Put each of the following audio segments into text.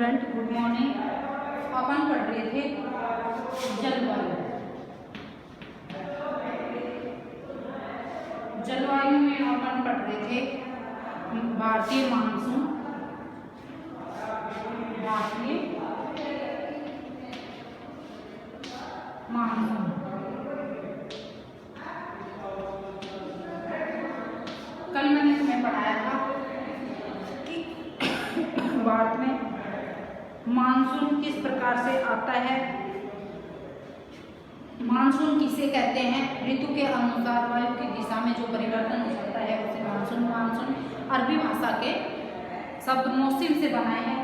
Student, good morning. अपन पढ़ रहे थे जलवायु। जलवायु में अपन पढ़ रहे थे भारतीय मानसून। भारतीय मानसून कल मैंने तुम्हें पढ़ाया था कि भारत में मानसून किस प्रकार से आता है। मानसून किसे कहते हैं? ऋतु के अनुसार वायु की दिशा में जो परिवर्तन हो सकता है उसे मानसून। मानसून अरबी भाषा के शब्द मौसम से बना है,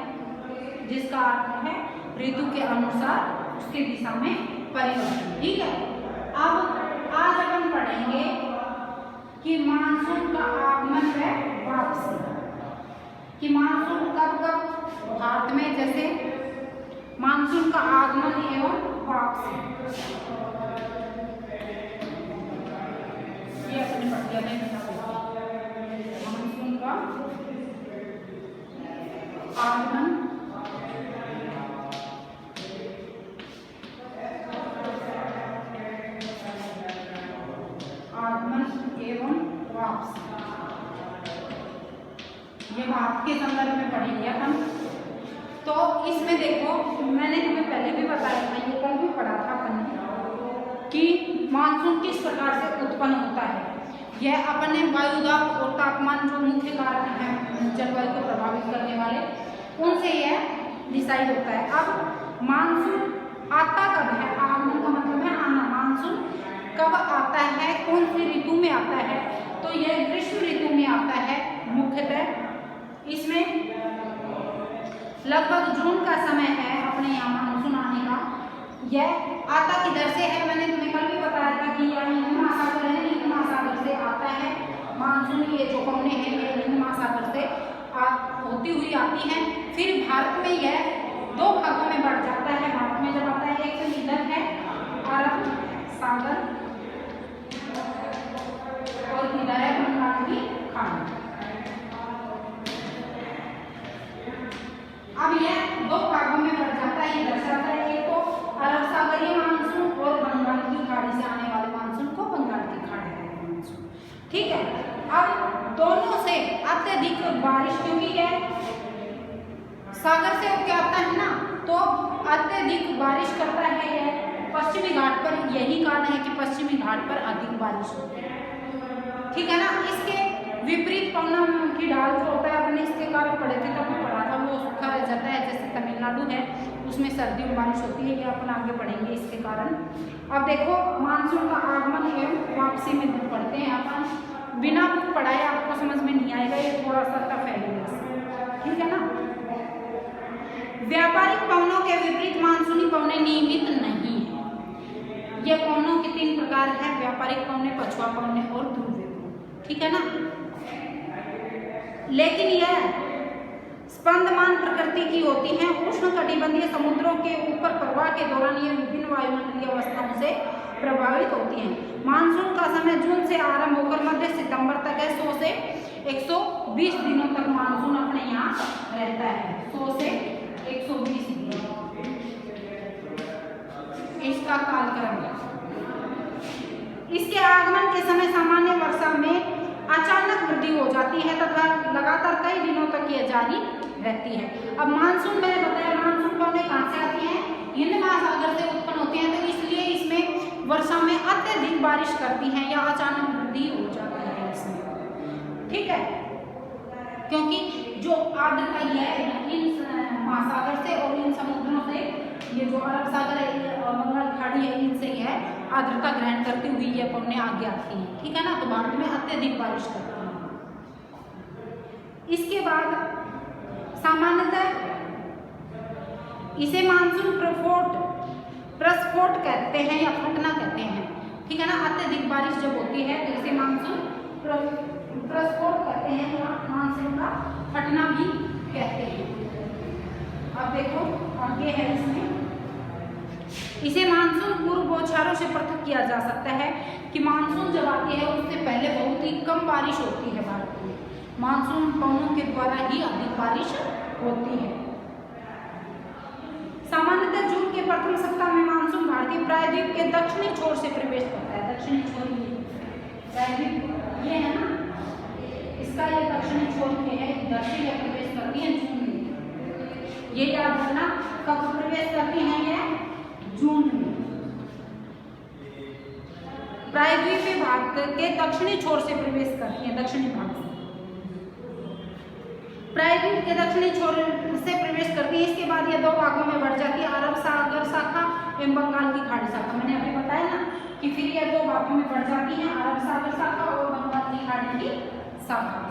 जिसका अर्थ है ऋतु के अनुसार उसकी दिशा में परिवर्तन। ठीक है, अब आज अपन पढ़ेंगे कि मानसून का आगमन व वापसी, कि मानसून कब कब भारत में, जैसे मानसून का आगमन एवं वापसी, ये अपने पढ़िया में मानसून का आगमन एवं वापसी, ये भारत के संदर्भ में पढ़ेंगे अपन। तो इसमें देखो, मैंने तुम्हें पहले भी बताया था, ये कल भी पढ़ा था अपन ने, कि मानसून किस प्रकार से उत्पन्न होता है। यह अपने वायुदाब और तापमान जो मुख्य कारक हैं जलवायु को प्रभावित करने वाले, उनसे यह डिसाइड होता है। अब मानसून आता कब है? आगमन का मतलब है आना। मानसून कब आता है, कौन सी ऋतु में आता है? तो यह ग्रीष्म ऋतु में आता है मुख्यतः। इसमें लगभग जून का समय है अपने यहाँ मानसून आने का। यह आता किधर से है? मैंने तुम्हें कल भी बताया था कि यह हिंद महासागर है, हिंद महासागर से आता है मानसून। ये जो पवने हैं ये हिंद महासागर से होती हुई आती हैं। फिर भारत में यह दो भागों में बढ़ जाता है। भारत में जब आता है, एक तो इधर है अरब सागर और इधर है बंगाल की खाड़ी। अब यह दो भागों में बढ़ जाता है, ये दर्शाता है एक को अरब सागरीय मानसून और बंगाल की खाड़ी से आने वाले मानसून को बंगाल की खाड़ी का मानसून। ठीक है, अब दोनों से अत्यधिक बारिश, क्योंकि यह सागर से होकर आता है ना, तो अत्यधिक बारिश करता है यह पश्चिमी घाट पर। यही कारण है कि पश्चिमी घाट पर अधिक बारिश होती है। ठीक है ना। इसके विपरीत पवनमुखी ढाल जो होता है, अपने इसके कारण पढ़े थे तब भी पढ़ा था, वो सूखा रह जाता है। जैसे तमिलनाडु है, उसमें सर्दियों में बारिश होती है, ये अपन आगे पढ़ेंगे इसके कारण। अब देखो, मानसून का आगमन एवं वापसी में पढ़ते हैं अपन। बिना बुक पढ़ाए आपको समझ में नहीं आएगा, ये थोड़ा सा टफ है। ठीक है ना। व्यापारिक पवनों के विपरीत मानसूनी पवने नियमित नहीं है। ये पवनों के तीन प्रकार हैं: व्यापारिक पवने, पछुआ पवने और ध्रुवीय पवन। ठीक है ना। लेकिन यह स्पंदमान प्रकृति की होती हैं। उष्णकटिबंधीय समुद्रों के ऊपर प्रवाह के दौरान ये विभिन्न वायुमंडलीय अवस्थाओं से प्रभावित होती हैं। मानसून का समय जून से आरंभ होकर मध्य सितंबर तक है। 100 से 120 दिनों तक मानसून अपने यहाँ रहता है। 100 से 120 दिन इसका कालक्रम है। इसके आगमन के समय सामान्य वर्षा में अचानक वृद्धि हो जाती है तथा लगातार कई दिनों तक यह जारी रहती है। अब मानसून, मैंने बताया मानसून पवने कहाँ से आती हैं? हिंद महासागर से उत्पन्न होती हैं। तो इसलिए इसमें वर्षा में अत्यधिक बारिश करती हैं या अचानक वृद्धि हो जाती है इसमें। ठीक है, क्योंकि जो आर्द्रता है इन महासागर से और इन समुद्रों से, ये जो अरब सागर है और बंगाल खाड़ी है, इनसे यह आर्द्रता ग्रहण करती हुई ये पवने आगे आती हैं। ठीक है ना। तो भारत में अत्यधिक बारिश करती हैं। इसके बाद सामान्यतः इसे मानसून प्रस्फोट कहते हैं या फटना कहते हैं। ठीक है ना। अत्यधिक बारिश जब होती है तो इसे मानसून प्रस्फोट कहते हैं या मानसून का फटना भी कहते हैं। अब देखो आगे है, इसमें इसे मानसून पूर्व बौछारों से पृथक किया जा सकता है कि मानसून जब आती है उससे पहले बहुत ही कम बारिश होती है भारत में। मानसून पवनों के द्वारा ही अधिक बारिश होती है। प्रथम सप्ताह में मानसून भारतीय प्रायद्वीप के दक्षिणी छोर से प्रवेश करता है। दक्षिणी छोर प्रायद्वीप ये है ना, इसका ये दक्षिणी छोर के है, इधर से ये प्रवेश करती है जून में। ये याद रखना, कब प्रवेश करती हैं ये? जून में। प्रायद्वीप में भारत के दक्षिणी छोर से प्रवेश करती है, दक्षिणी भाग से प्रायद्वीप के दक्षिणी छोर से प्रवेश करती है। इसके बाद ये दो भागों में बढ़ जाती है, अरब सागर शाखा एवं बंगाल की खाड़ी शाखा। मैंने अभी बताया ना कि फिर ये दो भागों में बढ़ जाती है, अरब सागर शाखा और बंगाल की खाड़ी की शाखा।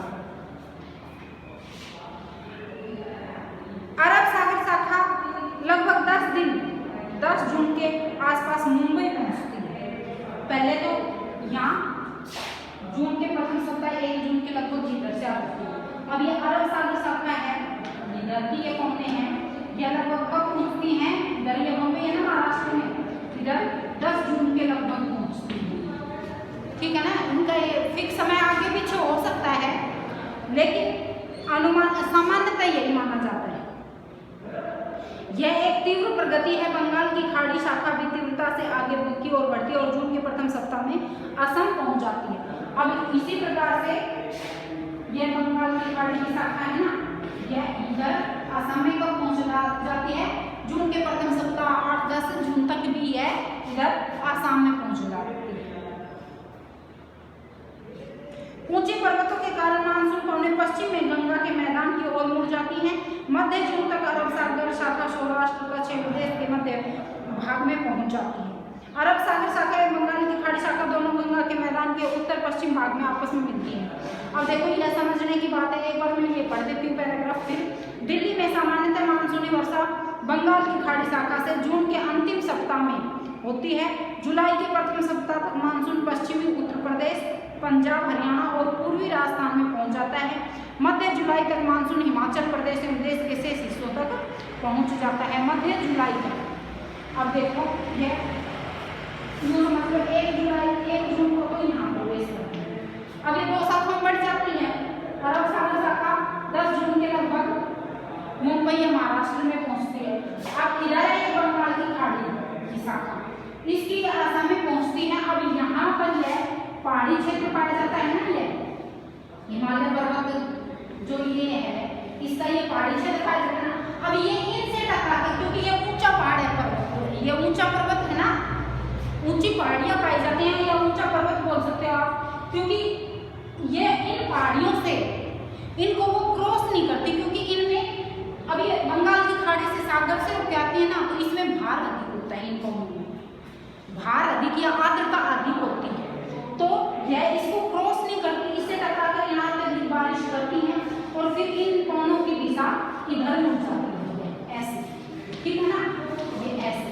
अरब सागर शाखा लगभग 10 दिन 10 जून के आसपास मुंबई पहुंचती है। पहले तो यहाँ जून के प्रथम सप्ताह 1 जून के लगभग इधर से आती है। अब ये अरब सागर शाखा है, इधर की ये कौने हैं, ये लगभग कब पहुंचती हैं? इधर ये बम्बई है ना महाराष्ट्र में, इधर 10 जून के लगभग पहुंचती है। ठीक है ना, इनका ये फिक्स समय आगे पीछे हो सकता है, लेकिन अनुमान सामान्यतः यही माना जाता है। यह एक तीव्र प्रगति है। बंगाल की खाड़ी शाखा भी तीव्रता से आगे की ओर बढ़ती है और जून के प्रथम सप्ताह में असम पहुंच जाती है। अब इसी प्रकार से ये बंगाल की खाड़ी की शाखा है ना, यह इधर असम में कब पहुंच जाती है? जून के प्रथम सप्ताह 8-10 जून तक भी है इधर आसाम में पहुंच जाती है। ऊंचे पर्वतों के कारण मानसून पौने पश्चिम में गंगा के मैदान की ओर मुड़ जाती है। मध्य जून तक अरब सागर शाखा सौराष्ट्र कच्छ प्रदेश के मध्य भाग में पहुंच जाती है। अरब सागर शाखा एवं बंगाल की खाड़ी शाखा दोनों गंगा के मैदान के उत्तर पश्चिम भाग में आपस में मिलती है। अब देखो यह समझने की बात है, एक बार मैं ये पढ़ देती हूँ पैराग्राफ। फिर दिल्ली में सामान्यतः मानसूनी वर्षा बंगाल की खाड़ी शाखा से जून के अंतिम सप्ताह में होती है। जुलाई के प्रथम सप्ताह तक मानसून पश्चिमी उत्तर प्रदेश, पंजाब, हरियाणा और पूर्वी राजस्थान में पहुंच जाता है। मध्य जुलाई तक मानसून हिमाचल प्रदेश एवं देश के शेष हिस्सों तक पहुंच जाता है, मध्य जुलाई तक। अब देखो ये मतलब 1 जुलाई 1 जून को तो यहाँ प्रवेश करते हैं। अब ये दो साथ में बढ़ जाती है। अरब सागर शाखा 10 जून के लगभग मुंबई या महाराष्ट्र में पहुंचती है। अब इधर है बंगाल की खाड़ी की शाखा, इसकी असम में पहुंचती है। अब यहाँ पर यह पहाड़ी क्षेत्र पाया जाता है ना, ये हिमालय पर्वत जो ये है, इसका ये पहाड़ी क्षेत्र पाया जाता है ना। अब ये इनसे टकरा कर, क्योंकि ये ऊंचा पहाड़ है, पर्वत ये ऊंचा पर्वत है ना, ऊंची पहाड़ियां पाई जाती हैं या ऊंचा पर्वत बोल सकते हो आप, क्योंकि ये इन पहाड़ियों से इनको वो क्रॉस नहीं करती, क्योंकि इनमें अब ये बंगाल की खाड़ी से सागर से होकर आती है ना, तो इसमें भार अधिक होता है, इनको भार अधिक या आर्द्रता अधिक होती है, तो यह इसको क्रॉस नहीं करती, इससे टकरा कर यहाँ पे बारिश करती है और फिर इन कोनों की दिशा इधर मुड़ जाती है, ऐसे। ठीक है ना, ये ऐसे।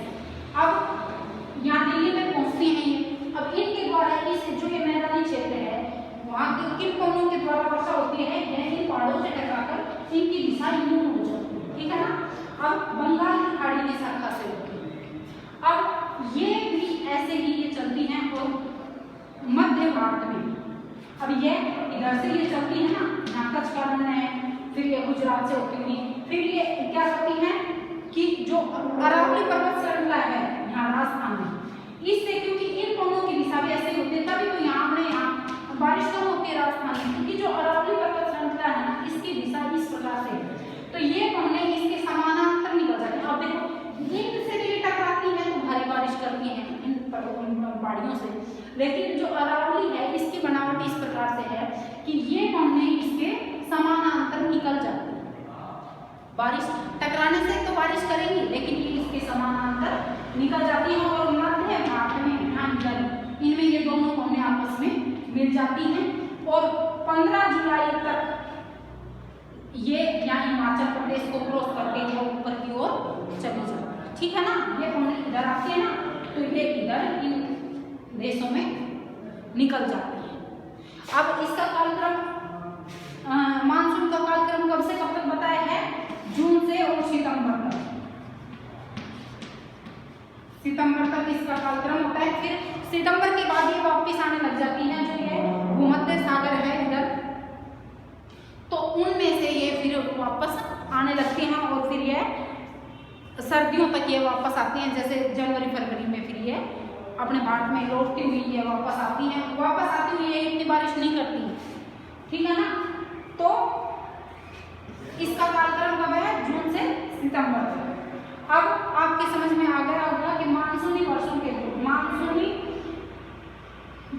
अब यहाँ दिल्ली में पहुंचती हैं ये। अब इनके द्वारा इस जो ये मैदानी क्षेत्र है, वहाँ के किन कोनों के द्वारा वर्षा होती है? यह इन पहाड़ों से टकराकर इनकी दिशा यूं हो जाती है। ठीक है ना। अब बंगाल की खाड़ी की शाखा से होती है। अब ये भी ऐसे ही ये चलती हैं और मध्य भारत में, अब ये इधर से ये चलती है ना, यहाँ कच्छ का रण है, फिर ये गुजरात से होती हुई, फिर ये क्या करती हैं कि जो अरावली पर्वत श्रृंखला है यहाँ राजस्थान में, इससे क्योंकि इन कोनों की दिशा भी ऐसे होती है, तभी तो यहाँ अपने यहाँ बारिश कम होती है राजस्थान में, क्योंकि जो अरावली पर्वत श्रृंखला है ना, इसकी दिशा इस प्रकार से, तो ये कोने इसके समानांतर निकल जाते हैं। अब देखो इनसे भी टकराती है तो भारी बारिश करती है इन पहाड़ियों से, लेकिन जो अरावली है इसकी बनावट इस प्रकार से है कि ये कोने इसके समानांतर निकल जाती है। बारिश टकराने से तो बारिश करेंगी, लेकिन ये इसके समानांतर निकल जाती है और मध्य भाग में इनमें ये दोनों कोने आपस में मिल जाती हैं और 15 जुलाई तक ये यहाँ हिमाचल प्रदेश को क्रॉस करके ये ऊपर की ओर चली जाती है। ठीक है ना, ये कोने इधर आती है ना, तो ये इधर इन देशों में निकल जाती है। अब इसका कालक्रम मानसून का कालक्रम कब से कब तक बताया है? जून से और सितंबर तक। सितंबर तक इसका कालक्रम होता है। फिर सितंबर के बाद ये वापस आने लग जाती है, जो ये भूमध्य सागर है इधर, तो उनमें से ये फिर वापस आने लगते हैं और फिर ये सर्दियों तक ये वापस आती हैं, जैसे जनवरी फरवरी में फिर ये अपने भारत में लौटती हुई ये वापस आती हैं। वापस आती हुई ये इतनी बारिश नहीं करती, ठीक है ना। तो इसका कालक्रम कब है? जून से सितंबर तक। अब आपके समझ में आ गया होगा कि मानसूनी वर्षों के मानसूनी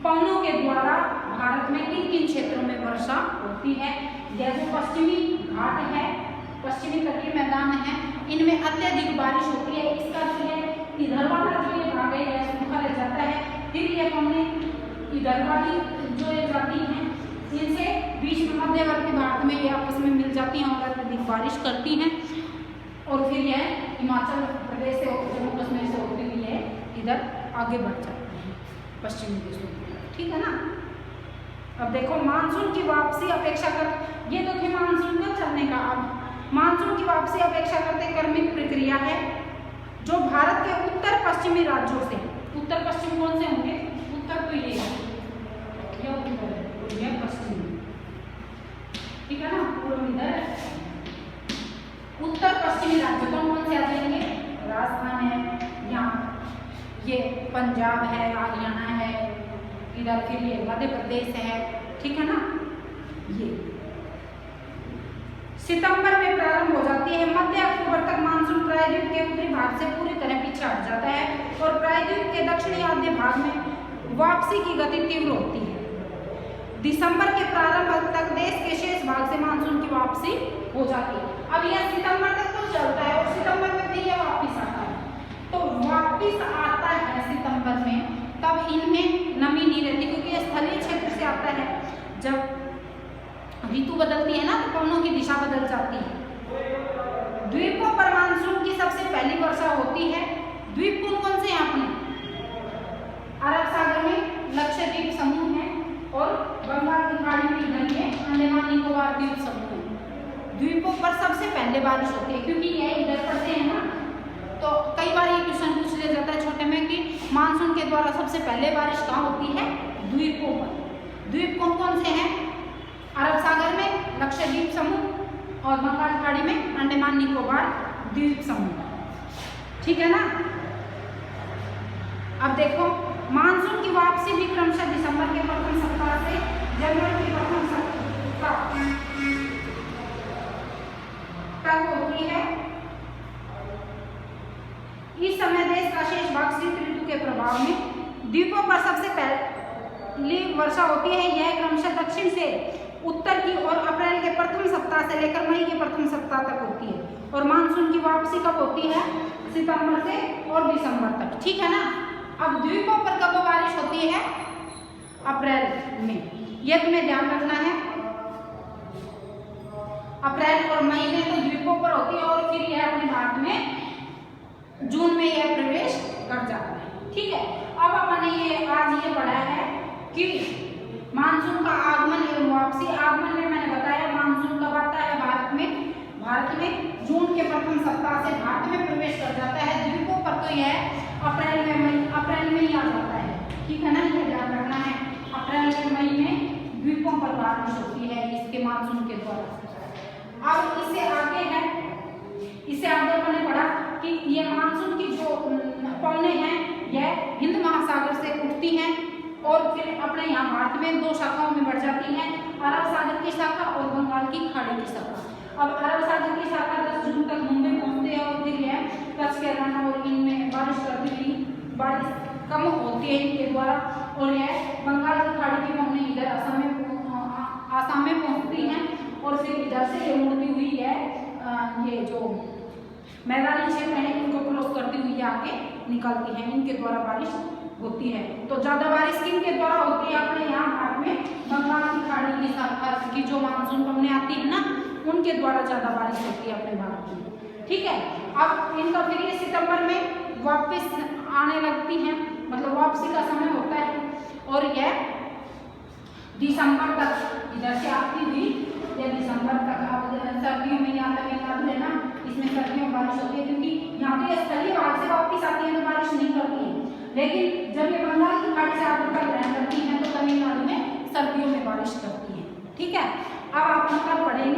पवनों के द्वारा भारत में किन किन क्षेत्रों में वर्षा होती है। यह जो पश्चिमी घाट है, पश्चिमी तटीय मैदान है, इनमें अत्यधिक बारिश होती है। इसका जो है इधर वाला जो ये भाग है सूखा रह जाता है। फिर ये पवनें इधर वाली जो ये जाती हैं, इनसे बीच में मध्यवर्ती भारत में ये आपस में मिल जाती हैं और अत्यधिक बारिश करती हैं। और फिर यह हिमाचल प्रदेश से जम्मू कश्मीर से होती हुई है इधर आगे बढ़ जाती है पश्चिमी देशों में, ठीक है ना। अब देखो मानसून की वापसी अपेक्षा कर, ये तो थे मानसून का चलने का। अब मानसून की वापसी अपेक्षा करते क्रमिक प्रक्रिया है जो भारत के उत्तर पश्चिमी राज्यों से, उत्तर पश्चिम कौन से होंगे? उत्तर तो ये है, यह पश्चिम, ठीक है ना, पूर्व इधर है। उत्तर पश्चिमी राज्य कौन कौन से आ जाएंगे? राजस्थान है, यहाँ ये पंजाब है, हरियाणा है, इधर फिर ये मध्य प्रदेश है, ठीक है ना। ये सितंबर में प्रारंभ हो जाती है। मध्य अक्टूबर तक मानसून प्रायद्वीप के उत्तरी भाग से पूरी तरह पीछे हट जाता है और प्रायद्वीप के दक्षिणी आधे भाग में वापसी की गति तीव्र होती है। दिसंबर के प्रारंभ तक देश के शेष भाग से मानसून की वापसी हो जाती है। अब यह सितंबर तक तो चलता है और सितंबर में फिर यह वापिस आता है। तो वापिस आता है सितंबर में, तब इनमें नमी नहीं रहती क्योंकि यह स्थलीय क्षेत्र से आता है। जब ऋतु बदलती है ना तो पवनों की दिशा बदल जाती है। द्वीपों पर मानसून की सबसे पहली वर्षा होती है। द्वीप कौन कौन से हैं अपने? अरब सागर में लक्षद्वीप समूह है और बंगाल की खाड़ी में इधर ये अंडमान निकोबार द्वीप समूह है। द्वीपों पर सबसे पहले बारिश होती है क्योंकि यह इधर पड़ते हैं ना। तो कई बार ये क्वेश्चन पूछ लिया जाता है छोटे में कि मानसून के द्वारा सबसे पहले बारिश कहाँ होती है? द्वीपों पर। द्वीप कौन कौन से हैं? अरब सागर में लक्षद्वीप समूह और बंगाल खाड़ी में अंडमान निकोबार द्वीप समूह, ठीक है ना। अब देखो मानसून की वापसी भी क्रमशः दिसंबर के प्रथम सप्ताह से जनवरी के प्रथम सप्ताह तक होती है। इस समय देश का शेष भाग शीत ऋतु के प्रभाव में। द्वीपों पर सबसे पहली वर्षा होती है। यह क्रमशः दक्षिण से उत्तर की ओर अप्रैल के प्रथम सप्ताह से लेकर मई के प्रथम सप्ताह तक होती है और मानसून की वापसी कब होती है? सितंबर से और दिसंबर तक, ठीक है ना। अब द्वीपों पर कब बारिश होती है? अप्रैल में, यह तुम्हें ध्यान रखना है। अप्रैल और मई में तो द्वीपों पर होती है और फिर यह अपने भारत में जून में यह प्रवेश कर जाता है, ठीक है। अब अपन ये आज ये पढ़ा है कि मानसून का आगमन एवं वापसी। आगमन में मैंने बताया मानसून कब आता है भारत में? भारत में जून के प्रथम सप्ताह से भारत में प्रवेश कर जाता है। द्वीपों पर तो यह अप्रैल में ही आ जाता है, ठीक है ना, ये ध्यान रखना है। अप्रैल में मई में द्वीपों पर बारिश होती है इसके मानसून के द्वारा। अब इससे आगे है, इससे आगे हमने पढ़ा कि ये मानसून की जो पवनें हैं यह हिंद महासागर से उठती हैं और फिर अपने यहाँ भारत में दो शाखाओं में बढ़ जाती हैं, अरब सागर की शाखा और बंगाल की खाड़ी की शाखा। अब अरब सागर की शाखा 10 जून तक मुंबई पहुँचते हैं और फिर यह कच्छ के रण और इनमें बारिश करती हुई बारिश कम होती है इनके द्वारा और यह बंगाल की खाड़ी की पवनें इधर आसाम में पहुँचती हैं और फिर इधर से ये मुड़ती हुई है ये जो मैदानी क्षेत्र है इनको क्रॉस करती हुई आगे निकलती हैं। इनके द्वारा बारिश होती है। तो ज़्यादा बारिश किनके द्वारा होती है? अपने यहाँ भारत में बंगाल की खाड़ी की शाखा की जो मानसून पवनें आती है ना उनके द्वारा ज़्यादा बारिश होती है अपने भारत में, ठीक है। अब इनका फिर ये सितंबर में वापस आने लगती हैं, मतलब वापसी का समय होता है और यह दिसंबर तक इधर से आती हुई या दिसंबर तक। अब सर्दियों में यहाँ तक है ना, इसमें सर्दियों में बारिश होती है क्योंकि यहाँ पे स्थलीय भाग से वापस आती है तो बारिश नहीं करती है। लेकिन जब ये बंगाल की खाड़ी से आगे ग्रहण करती हैं तो तमिलनाडु में सर्दियों में बारिश करती है, ठीक है। अब आप कल पढ़ेंगे